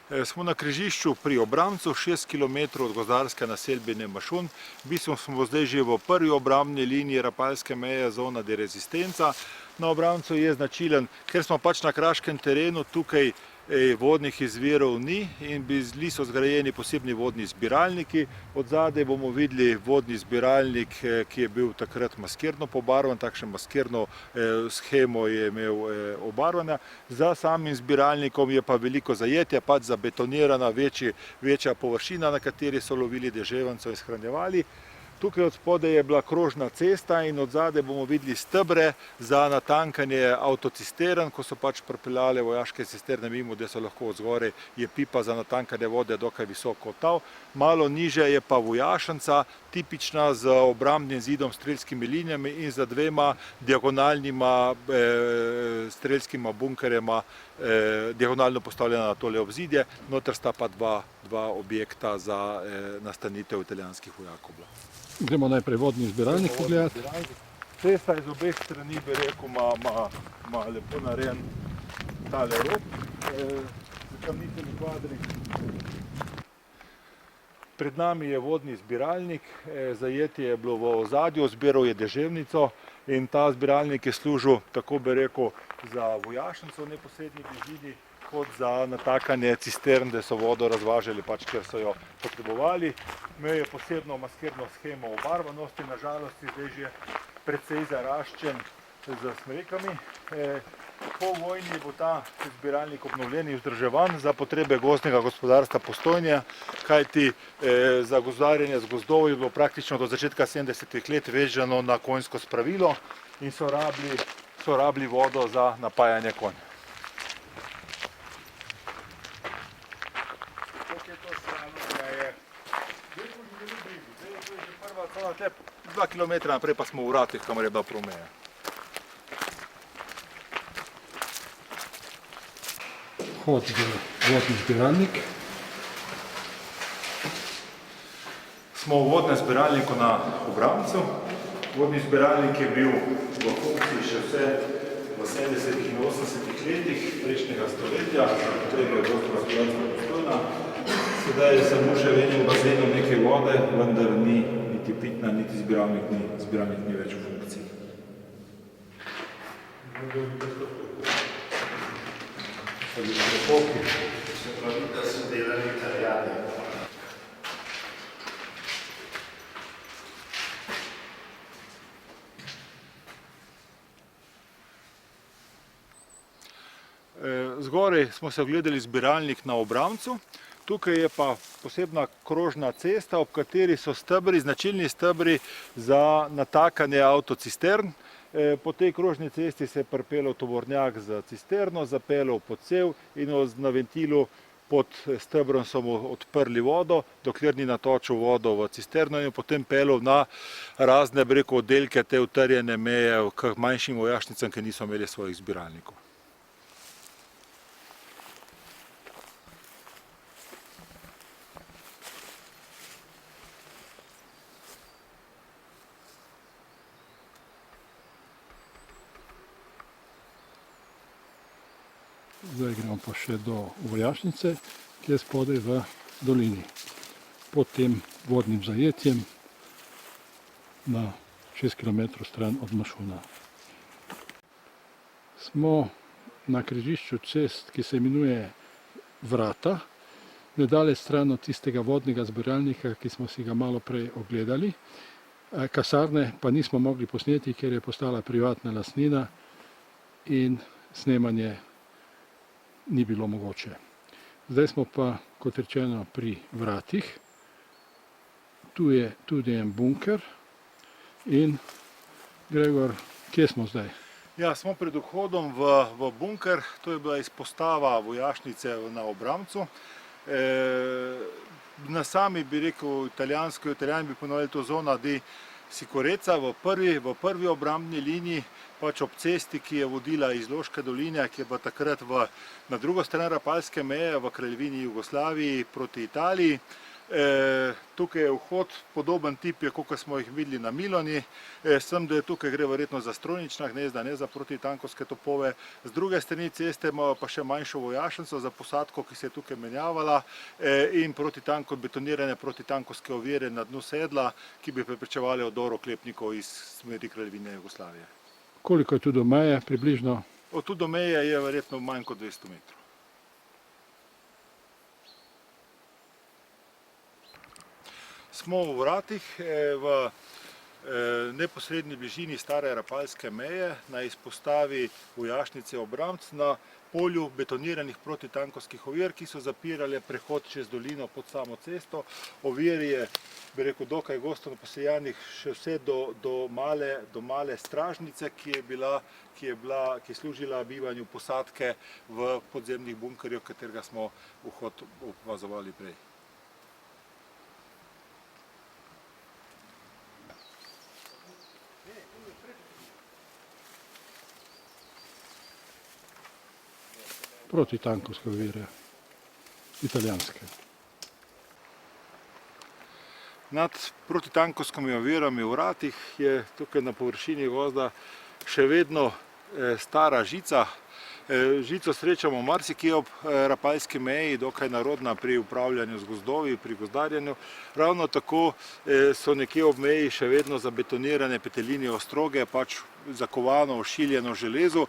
Smo na križišču pri Obramcu, 6 km od gozdarske naselbine Mašun. V bistvu smo zdaj že v prvi obrambni liniji rapalske meje zona de rezistenca. Na Obramcu je značilen, ker smo pač na kraškem terenu, tukaj vodnih izvirov ni in bili so zgrajeni posebni vodni zbiralniki. Od zadaj bomo videli vodni zbiralnik, ki je bil takrat maskirno pobarvan, takšno maskirno shemo je imel obarvanja. Za samim zbiralnikom je pa veliko zajetje, pač zabetonirana večja površina, na kateri so lovili deževnico in shranjevali. Tukaj od spodaj je bila krožna cesta in od zadaj bomo videli stebre za natankanje avtocistern, ko so pač pripeljale vojaške cisterne mimo, da so lahko od zgoraj je pipa za natankanje vode dokaj visoko odtav. Malo niže je pa vojašnica, tipična z obrambnim zidom, strelskimi linijami in za dvema diagonalnima strelskima bunkerjema, diagonalno postavljena na tole obzidje. Noter sta pa dva objekta za nastanitev italijanskih vojakov. Gremo najprej vodni zbiralnik pogledati. Cesta iz obeh strani, bi rekel, ima lepo narejen tale rob, kamniteni kvadri. Pred nami je vodni zbiralnik, zajetje je bilo v ozadju, zbiral je deževnico in ta zbiralnik je služil, tako bi rekel, za vojašnico v neposrednji bližini, kot za natakanje cistern, da so vodo razvažali, pač ker so jo potrebovali. Imel je posebno maskirno shemo obarvanosti, na žalost je zdaj že precej zaraščen z smrekami. Po vojni bo ta zbiralnik obnovljen in vzdrževan za potrebe gozdnega gospodarstva Postojne, kajti za gozdarjenje z gozdov je bilo praktično do začetka 70-ih let vezano na konjsko spravilo in so rabili vodo za napajanje konj. Zdaj 2 km naprej pa smo v Vratih, kamor je bila promeja. Vhod v vodni zbiralnik. Smo v vodnem zbiralniku na Obramcu. Vodni zbiralnik je bil v funkciji še vse v 70-ih in 80-ih letih prejšnjega stoletja, za potrebe gozdnega gospodarstva Postojna. Sedaj je samo še v enem bazenu nekaj vode, vendar ni niti pitna, niti zbiralnik ni več v funkciji. Se pravi, da so delali Italijani. Zgoraj smo se ogledali zbiralnik na Obramcu. Tukaj je pa posebna krožna cesta, ob kateri so stebri, značilni stebri za natakanje avtocistern. Po tej krožni cesti se je pripeljal tovornjak za cisterno, zapeljal pod cev in na ventilu pod stebrom so mu odprli vodo, dokler ni natočil vodo v cisterno in potem peljal na razne, bi rekel, oddelke te utrjene meje k manjšim vojašnicam, ki niso imeli svojih zbiralnikov. Zdaj gremo pa še do vojašnice, ki je spodaj v dolini. Pod tem vodnim zajetjem na 6 km stran od Mašuna. Smo na križišču cest, ki se imenuje Vrata, nedaleč stran od tistega vodnega zbiralnika, ki smo si ga malo prej ogledali. Kasarne pa nismo mogli posneti, ker je postala privatna lastnina in snemanje ni bilo mogoče. Zdaj smo pa, kot rečeno, pri Vratih. Tu je tudi en bunker. In, Gregor, kje smo zdaj? Ja, smo pred vhodom v bunker. To je bila izpostava vojašnice na Obramcu. Na sami, bi rekel, Italijani bi ponovili to zona di sicurezza v prvi obrambni liniji, pač ob cesti, ki je vodila iz Loške doline, ki je bila takrat na drugo stran rapalske meje v kraljevini Jugoslaviji proti Italiji. Tukaj je vhod, podoben tip je, kot smo jih videli na Miloni, s tem, da tukaj gre verjetno za strojnična gnezda, ne za protitankovske topove. Z druge strani ceste imamo pa še manjšo vojašnico za posadko, ki se je tukaj menjavala, in betonirane protitankovske ovire na dnu sedla, ki bi preprečevali odor oklepnikov iz smeri Kraljevine Jugoslavije. Koliko je tu do meje približno? Od tu do meje je verjetno manj kot 200 metrov. Smo v vratih v neposredni bližini stare rapalske meje na izpostavi vojašnice Obramc na polju betoniranih protitankovskih ovir, ki so zapirale prehod čez dolino pod samo cesto. Ovir je, bi rekel, dokaj gosto posejanih še vse do male stražnice, ki je služila bivanju posadke v podzemnih bunkerjev, katerega smo vhod opazovali prej. Protitankovske ovire, italijanske. Nad protitankovskimi ovirami v vratih je tukaj na površini gozda še vedno stara žica. Žico srečamo marsikje ob rapalski meji, dokaj narodna pri upravljanju z gozdovi, pri gozdarjenju. Ravno tako so nekje ob meji še vedno zabetonirane petelinje ostroge, pač zakovano, ošiljeno železo.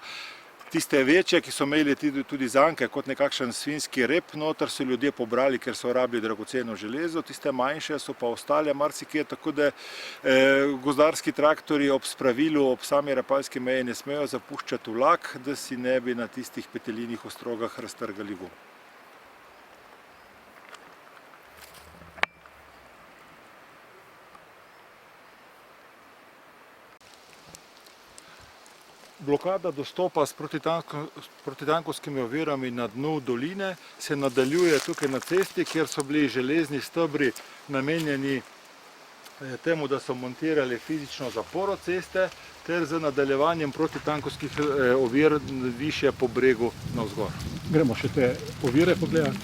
Tiste večje, ki so imeli tudi zanke kot nekakšen svinjski rep noter, so ljudje pobrali, ker so rabili dragoceno železo, tiste manjše so pa ostale marsikje, tako da gozdarski traktorji ob spravilu, ob sami rapalski meji ne smejo zapuščati vlak, da si ne bi na tistih petelinjih ostrogah raztrgali gum. Blokada dostopa s protitankovskimi ovirami na dnu doline se nadaljuje tukaj na cesti, kjer so bili železni stebri namenjeni temu, da so montirali fizično zaporo ceste, ter z nadaljevanjem protitankovskih ovir više po bregu navzgor. Gremo še te ovire pogledati.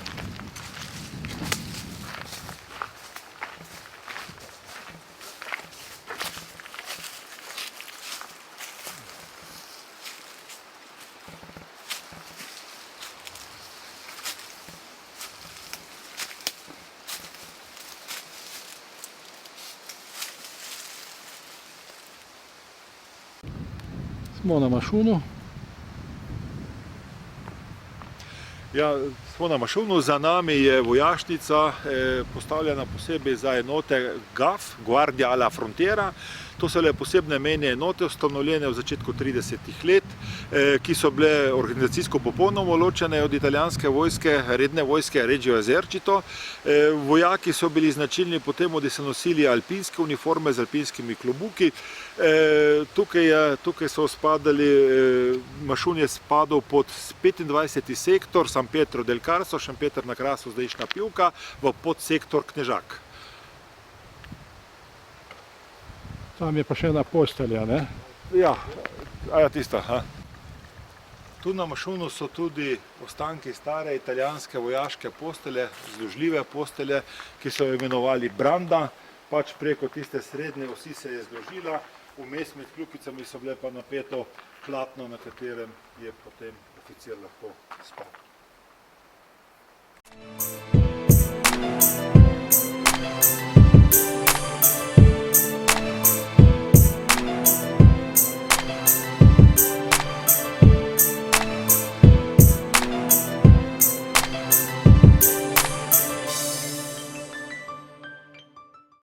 Smo na Mašunu. Ja, smo na Mašunu, za nami je vojašnica postavljena posebej za enote GAF, Guardia alla Frontiera. To so le posebne mejne enote, ustanovljene v začetku 30-ih let, ki so bile organizacijsko popolnoma ločene od italijanske vojske, redne vojske Regio Esercito. Vojaki so bili značilni po tem, da so nosili alpinske uniforme z alpinskimi klobuki. Tukaj so spadali, Mašun je spadal pod 25. sektor, San Pietro del Carso, Šempeter na Krasu, zdajšnja Pivka, v podsektor Knežak. Tam je pa še ena postelja, ne? Ja, tista. Tu na Mašunu so tudi ostanki stare italijanske vojaške postelje, zložljive postelje, ki so jo imenovali Branda, pač preko tiste srednje osi se je zložila, vmes med kljukicami so bile pa napeto platno, na katerem je potem oficir lahko spal.